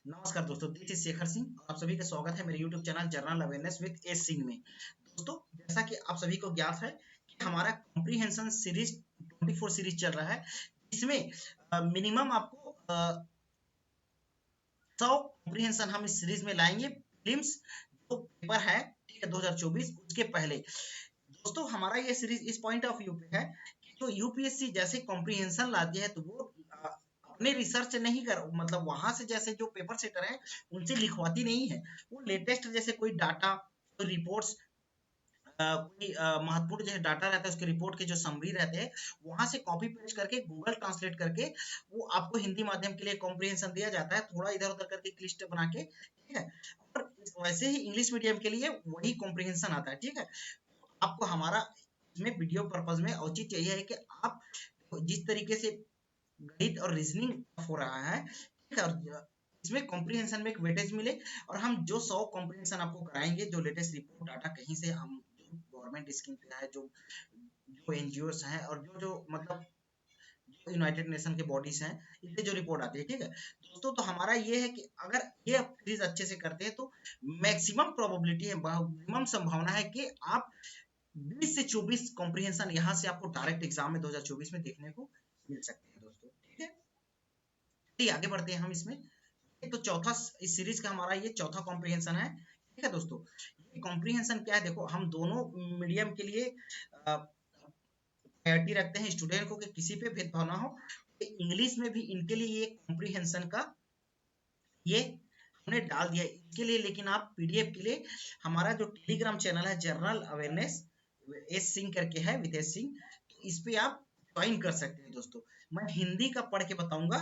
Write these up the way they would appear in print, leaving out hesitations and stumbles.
नमस्कार दोस्तों, this is Shekhar Singh. आप सभी का स्वागत है मेरे YouTube channel journal awareness with S Singh में। दोस्तों, जैसा कि आप सभी को ज्ञात है कि हमारा कॉम्प्रीहेंशन सीरीज 24 सीरीज चल रहा है, इसमें मिनिमम आपको 100 कॉम्प्रीहेंशन हम इस सीरीज में लाएंगे। प्रीलिम्स जो पेपर है, ठीक है, 2024 उसके पहले। दोस्तों, हमारा ये सीरीज इस पॉइंट ऑफ व्यू पे है कि जो यूपीएससी जैसे कॉम्प्रीहेंशन लाती है, तो वो अपने रिसर्च नहीं कर, मतलब वहां से जैसे जो पेपर सेटर है उनसे लिखवाती नहीं है। वो लेटेस्ट जैसे कोई डाटा, कोई रिपोर्ट्स, कोई महत्वपूर्ण जैसे डाटा रहता है, उसके रिपोर्ट के जो समरी रहते हैं, वहां से कॉपी पेस्ट करके गूगल ट्रांसलेट करके वो आपको हिंदी माध्यम के लिए कॉम्प्रिहेंशन दिया जाता है, थोड़ा इधर उधर करके लिस्ट बना के, ठीक है। और वैसे ही इंग्लिश मीडियम के लिए वही कॉम्प्रिहेंशन आता है, ठीक है। आपको हमारा इसमें वीडियो पर्पज में औचित्य यही है कि आप जिस तरीके से गणित और रीजनिंग हो रहा है, ठीक है, और इसमें कॉम्प्रिहेंशन में एक वेटेज मिले, और हम जो 100 कॉम्प्रिहेंशन आपको कराएंगे, जो लेटेस्ट रिपोर्ट डाटा कहीं से हम गवर्नमेंट स्कीम पे है, जो जो एनजीओस हैं, और जो जो मतलब जो यूनाइटेड नेशन के बॉडीज हैं, इससे जो रिपोर्ट आती है, ठीक है दोस्तों। तो हमारा ये है कि अगर ये सीरीज अच्छे से करते हैं तो मैक्सिमम प्रोबेबिलिटी है, मिनिमम संभावना है कि आप 20 से 24 कॉम्प्रिहेंशन यहाँ से आपको डायरेक्ट एग्जाम में 2024 में देखने को मिल सकते हैं दोस्तों, ठीक है। चलिए आगे बढ़ते हैं हम इसमें। तो चौथा, इस सीरीज का हमारा ये चौथा कॉम्प्रिहेंशन है, ठीक है दोस्तों। ये कॉम्प्रिहेंशन क्या है, देखो हम दोनों मीडियम के लिए प्रायोरिटी रखते हैं स्टूडेंट को, कि किसी पे भेदभाव ना हो। इंग्लिश में भी इनके लिए ये कॉम्प्रिहेंशन का ये हमने डाल दिया इसके लिए, लेकिन आप पीडीएफ के लिए हमारा जो टेलीग्राम चैनल है जर्नल अवेयरनेस एस सिंह करके है, विद एस सिंह, तो इस पे आप ज्वाइन कर सकते हैं दोस्तों। मैं हिंदी का पढ़ के बताऊंगा,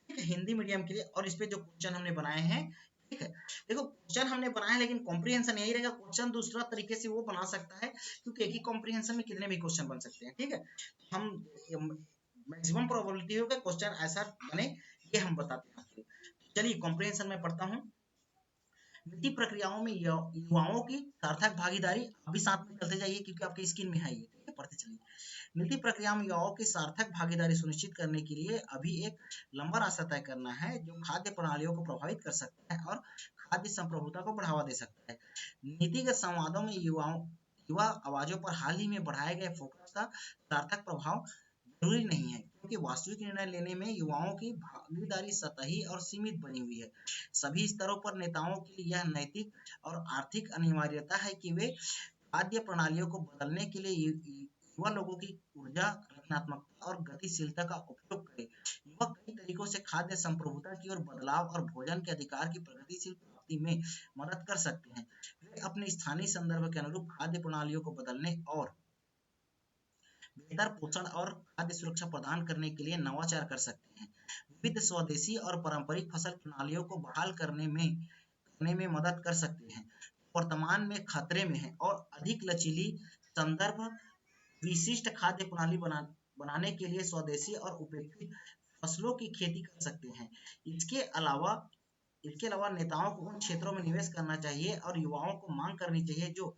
ठीक है, हिंदी मीडियम के लिए। और इस पे जो क्वेश्चन हमने बनाए हैं, ठीक है, देखो क्वेश्चन हमने बनाए हैं, लेकिन कॉम्प्रिहेंशन यही रहेगा। क्वेश्चन दूसरा तरीके से वो बना सकता है, क्योंकि एक ही कॉम्प्रिहेंशन में कितने भी क्वेश्चन बन सकते हैं, ठीक है। हम मैक्सिमम प्रोबेबिलिटी होगा क्वेश्चन ऐसा बने, ये हम बताते हैं आपको। चलिए कॉम्प्रिहेंशन में पढ़ता हूँ। नीति प्रक्रियाओं में युवाओं की सार्थक भागीदारी, अभी साथ में चलते जाइए क्योंकि आपके स्क्रीन में है ये, ठीक है, पढ़ते चलिए। नीति प्रक्रिया में युवाओं की सार्थक भागीदारी सुनिश्चित करने के लिए अभी एक लंबा रास्ता तय करना है, जो खाद्य प्रणालियों को प्रभावित कर सकता है और खाद्य संप्रभुता को बढ़ावा दे सकता है। नीतिगत संवादों में युवा आवाजों पर हाल ही में बढ़ाए गए फोकस का सार्थक प्रभाव जरूरी नहीं है, क्योंकि वास्तविक निर्णय लेने में युवाओं की भागीदारी सतही और सीमित बनी हुई है। सभी स्तरों पर नेताओं के लिए यह नैतिक और आर्थिक अनिवार्यता है कि वे खाद्य प्रणालियों को बदलने के लिए युवा लोगों की ऊर्जा, रचनात्मकता और गतिशीलता का उपयोग करें। युवा कई तरीकों से खाद्य संप्रभुता की ओर बदलाव और भोजन के अधिकार की प्रगतिशील प्राप्ति में मदद कर सकते हैं। वे अपने स्थानीय संदर्भ के अनुरूप खाद्य प्रणालियों को बदलने और बेहतर पोषण और खाद्य सुरक्षा प्रदान करने के लिए नवाचार कर सकते हैं। विविध स्वदेशी और पारंपरिक फसल प्रणालियों को बहाल करने में मदद कर सकते हैं, वर्तमान में खतरे में है, और अधिक लचीली, संदर्भ विशिष्ट खाद्य प्रणाली बनाने के लिए स्वदेशी और उपेक्षित फसलों की खेती कर सकते हैं। इसके अलावा इसके अलावा नेताओं को उन क्षेत्रों में निवेश करना चाहिए और युवाओं को मांग करनी चाहिए जो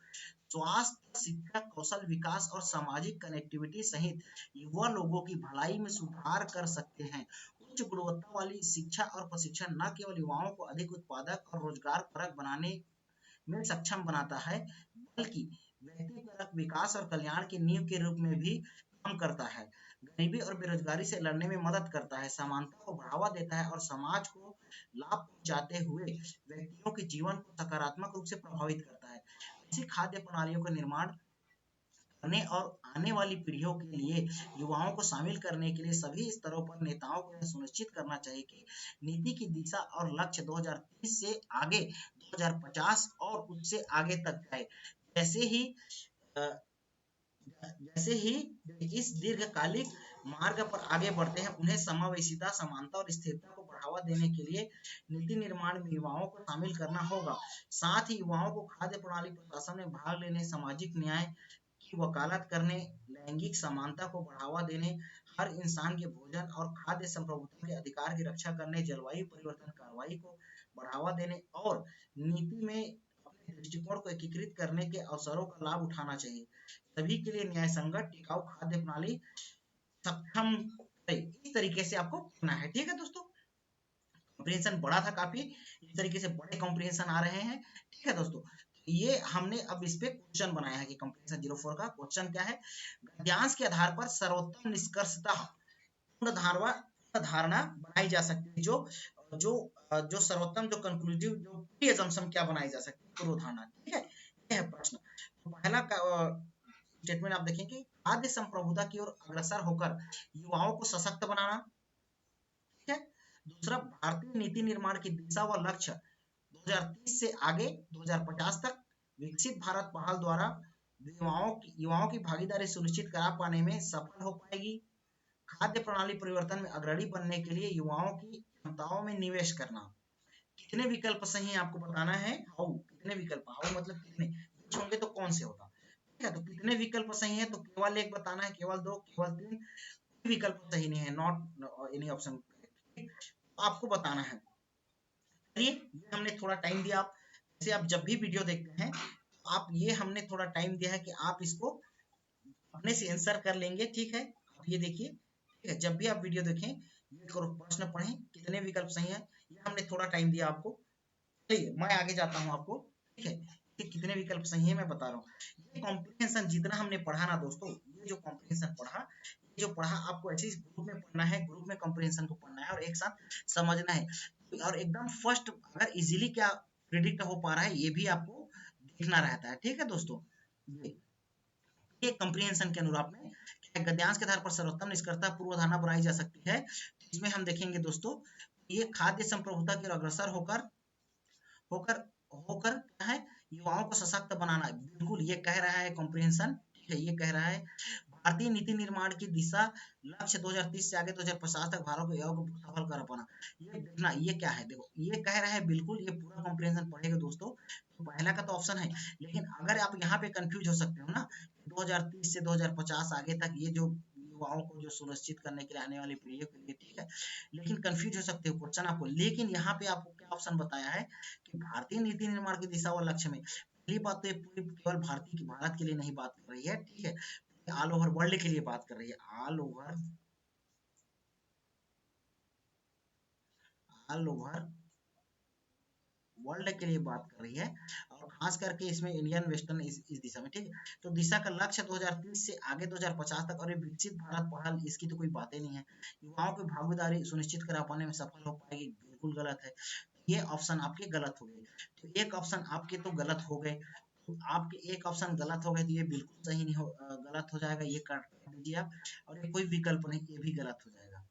स्वास्थ्य, शिक्षा, कौशल विकास और सामाजिक कनेक्टिविटी सहित युवा लोगों की भलाई में सुधार कर सकते हैं। उच्च गुणवत्ता वाली शिक्षा और प्रशिक्षण न केवल युवाओं को अधिक उत्पादक और रोजगार परक बनाने में सक्षम बनाता है, बल्कि व्यक्तिगत विकास और कल्याण की नींव के रूप में भी काम करता है। गरीबी और बेरोजगारी से लड़ने में मदद करता है, समानता को बढ़ावा देता है और समाज को लाभ पहुंचाते हुए व्यक्तियों के जीवन को सकारात्मक रूप से प्रभावित करता है। ऐसी खाद्य प्रणालियों का निर्माण करने और आने वाली पीढ़ियों के लिए युवाओं को शामिल करने के लिए सभी स्तरों पर नेताओं को यह सुनिश्चित करना चाहिए कि नीति की दिशा और लक्ष्य 2030 से आगे 2050 और उससे आगे तक जाए। जैसे ही जैसे ही इस दीर्घकालिक मार्ग पर आगे बढ़ते हैं, उन्हें समावेशिता, समानता और स्थिरता को बढ़ावा देने के लिए नीति निर्माण में युवाओं को शामिल करना होगा। साथ ही युवाओं को खाद्य प्रणाली प्रशासन में भाग लेने, सामाजिक न्याय की वकालत करने, लैंगिक समानता को बढ़ावा देने, हर इंसान के भोजन और खाद्य संप्रभुता के अधिकार की रक्षा करने, जलवायु परिवर्तन कार्रवाई को बढ़ावा देने और नीति में अपने दृष्टिकोण को एकीकृत करने के अवसरों का लाभ उठाना चाहिए। सभी के लिए न्याय संगत टिकाऊ खाद्य प्रणाली सक्षम करे, इस तरीके से आपको करना है, ठीक है दोस्तों। कॉम्प्रिहेंशन बड़ा था काफी, इस तरीके से बड़े कॉम्प्रिहेंशन आ रहे हैं। ठीक है दोस्तों, ये हमने अब इस पे क्वेश्चन बनाया है कि कॉम्प्रिहेंशन 04 का क्वेश्चन क्या है। गद्यांश के आधार पर सर्वोत्तम निष्कर्षतः पूर्ण धारणा बनाई जा सकती है, जो जो जो सर्वोत्तम, जो कंक्लूसिव, जो प्री अजम्पशन क्या बनाई जा सकती है, पूर्व धारणा। ठीक है, ये है प्रश्न। तो पहला स्टेटमेंट आप देखेंगे, खाद्य संप्रभुता की ओर अग्रसर होकर युवाओं को सशक्त बनाना। ठीक है। दूसरा, भारतीय नीति निर्माण की दिशा व लक्ष्य 2030 से आगे 2050 तक विकसित भारत पहल द्वारा युवाओं की भागीदारी सुनिश्चित करा पाने में सफल हो पाएगी। खाद्य प्रणाली परिवर्तन में अग्रणी बनने के लिए युवाओं की क्षमताओं में निवेश करना। कितने विकल्प सही है आपको बताना है। हाउ, कितने विकल्प, हाउ मतलब कितने, कुछ होंगे तो कौन से होगा। ठीक है, तो कितने विकल्प सही है, तो केवल एक बताना है, केवल दो, केवल तीन, कोई विकल्प सही नहीं है, नॉट एनी ऑप्शन। आपको बताना है। चलिए, ये हमने थोड़ा टाइम दिया। आप जैसे आप जब भी वीडियो देखते हैं, आप ये हमने थोड़ा टाइम दिया है कि आप इसको अपने से आंसर कर लेंगे। ठीक है, आप ये देखिए। ठीक है, जब भी आप वीडियो देखें, ये करो, प्रश्न पढ़ें, कितने विकल्प सही है, ये हमने थोड़ा टाइम दिया आपको। चलिए, मैं आगे जाता हूँ आपको। ठीक है, कि कितने विकल्प सही है मैं बता रहा हूँ। ये कॉम्प्रिहेंशन जितना हमने पढ़ा ना दोस्तों, ये जो कॉम्प्रिहेंशन पढ़ा, ये जो पढ़ा आपको ऐसे ग्रुप में पढ़ना है, ग्रुप में कॉम्प्रिहेंशन को पढ़ना है और एक साथ समझना है। और एकदम फर्स्ट अगर इजीली क्या प्रिडिक्ट हो पा रहा है, ये भी आपको देखना रहता है। ठीक है दोस्तों, ये कॉम्प्रिहेंशन के अनुरूप में क्या गद्यांश के आधार पर सर्वोत्तम निष्कर्षता पूर्व धारणा बनाई जा सकती है। इसमें हम देखेंगे दोस्तों, ये खाद्य संप्रभुता की ओर अग्रसर होकर होकर होकर क्या है, युवाओं को सशक्त बनाना। बिल्कुल ये कह रहा है कॉम्प्रिहेंशन। ठीक है, ये कह रहा है भारतीय नीति निर्माण की दिशा लक्ष्य 2030 से आगे 2050 तक भारत को युवाओं को सफल कर पाना। ये देखना, ये क्या है, देखो ये कह रहा है, बिल्कुल ये पूरा कॉम्प्रिहेंशन पढ़ेगा दोस्तों। तो पहला का तो ऑप्शन है, लेकिन अगर आप यहाँ पे कंफ्यूज हो सकते हो ना, 2030 से 2050 आगे तक ये जो युवाओं को जो सुनिश्चित करने के लिए आने वाली पीढ़ियों के लिए। ठीक है, लेकिन कंफ्यूज हो सकते हो क्वेश्चन आपको, लेकिन यहाँ पे आपको क्या ऑप्शन बताया है कि भारतीय नीति निर्माण की दिशा व लक्ष्य में। पहली बात तो ये पूरी केवल भारत के लिए नहीं बात कर रही है। ठीक है, ऑल ओवर वर्ल्ड के लिए बात कर रही है, ऑल ओवर वर्ल्ड के लिए बात कर रही है, और खास करके इसमें इंडियन वेस्टर्न इस दिशा में। ठीक है, तो दिशा का लक्ष्य 2030 से आगे 2050 तक, और ये विकसित भारत पहल, इसकी तो कोई बात ही नहीं है। युवाओं की भागीदारी सुनिश्चित करा पाने में सफल हो पाएगी, बिल्कुल गलत है। ये ऑप्शन आपके गलत हो गए। तो एक ऑप्शन आपके तो गलत हो गए, तो आपके एक ऑप्शन गलत हो गए, तो ये बिल्कुल सही नहीं हो, गलत हो जाएगा, ये काट दीजिए आप। और ये कोई विकल्प नहीं, ये भी गलत हो जाएगा।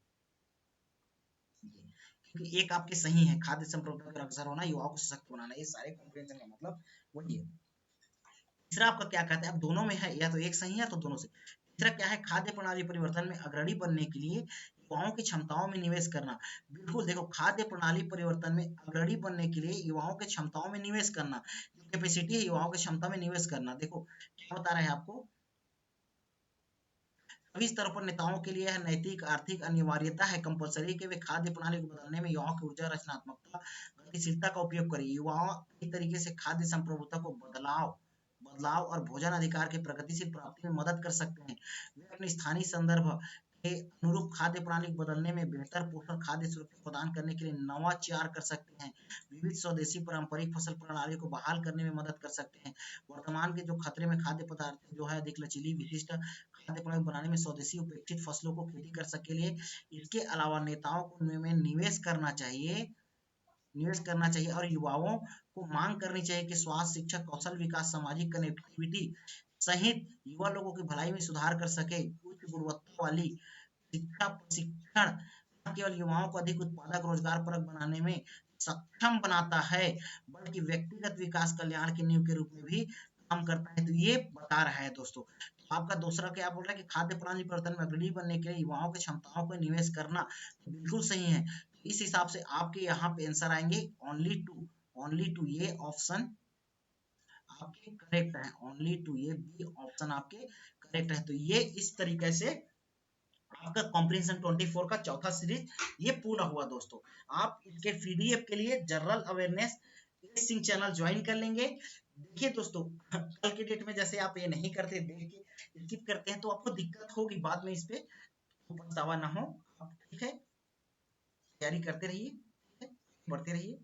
क्योंकि एक आपके सही है, खाद्य संप्रभुता का अग्रसर होना, युवाओं को सशक्त बनाना, ये सारे कॉम्प्रिहेंशन का मतलब वही है। तीसरा आपका क्या कहता है, अब दोनों में है, या तो एक सही है तो दोनों से। तीसरा क्या है, खाद्य प्रणाली परिवर्तन में अग्रणी बनने के लिए युवाओं की क्षमताओं में निवेश करना। बिल्कुल देखो, खाद्य प्रणाली परिवर्तन में अग्रणी बनने के लिए युवाओं के क्षमताओं में निवेश करना, जो कैपेसिटी है युवाओं की क्षमता में निवेश करना। देखो क्या बता रहे हैं आपको, सभी स्तरों पर नेताओं के लिए यह नैतिक आर्थिक अनिवार्यता है, कंपलसरी के वे खाद्य प्रणाली को बदलने में युवाओं की ऊर्जा, रचनात्मकता, गतिशीलता का उपयोग करें। युवाओं एक तरीके से खाद्य संप्रभुता को बदलाव बदलाव और भोजन अधिकार के प्रगतिशील प्राप्ति में मदद कर सकते हैं। वे अपने स्थानीय संदर्भ के अनुरूप खाद्य प्रणाली को बदलने में बेहतर पोषण, खाद्य सुरक्षा प्रदान करने के लिए नवाचार कर सकते हैं। विविध स्वदेशी पारंपरिक फसल प्रणालियों को बहाल करने में मदद कर सकते हैं। वर्तमान के जो खतरे में खाद्य पदार्थ जो है अधिक लचीली विशिष्ट खाद्य पदार्थ बनाने में स्वदेशी उपेक्षित फसलों को खेती कर सके लिए। इसके अलावा नेताओं को में निवेश करना चाहिए और युवाओं को मांग करनी चाहिए कि स्वास्थ्य, शिक्षा, कौशल विकास, सामाजिक कनेक्टिविटी सहित युवा लोगों की भलाई में सुधार कर सके। उच्च गुणवत्ता वाली शिक्षा प्रशिक्षण न केवल युवाओं को अधिक उत्पादक, रोजगार परक बनाने में सक्षम बनाता है, बल्कि व्यक्तिगत विकास, कल्याण की नींव के रूप में भी काम करता है। तो ये बता रहा है दोस्तों। तो आपका दूसरा क्या बोल रहा है कि खाद्य प्रणाली परिवर्तन में अग्रणी बनने के लिए युवाओं की क्षमताओं को निवेश करना, तो बिल्कुल सही है। तो इस हिसाब से आपके यहाँ पे आंसर आएंगे ओनली टू, ये ऑप्शन आपके करेक्ट है, ओनली टू, ये बी ऑप्शन आपके करेक्ट है। तो ये इस तरीके से आपका कॉम्प्रिहेंशन 24 का चौथा सीरीज ये पूरा हुआ दोस्तों। आप इसके पीडीएफ के लिए general awareness Singh channel join कर लेंगे। देखिए दोस्तों, कल के डेट में जैसे आप ये नहीं करते, देख के स्किप करते हैं, तो आपको दिक्कत होगी बाद में, इस पे तो पछतावा ना हो। ठीक है, तैयारी करते रहिए। बढ़ते रहिए।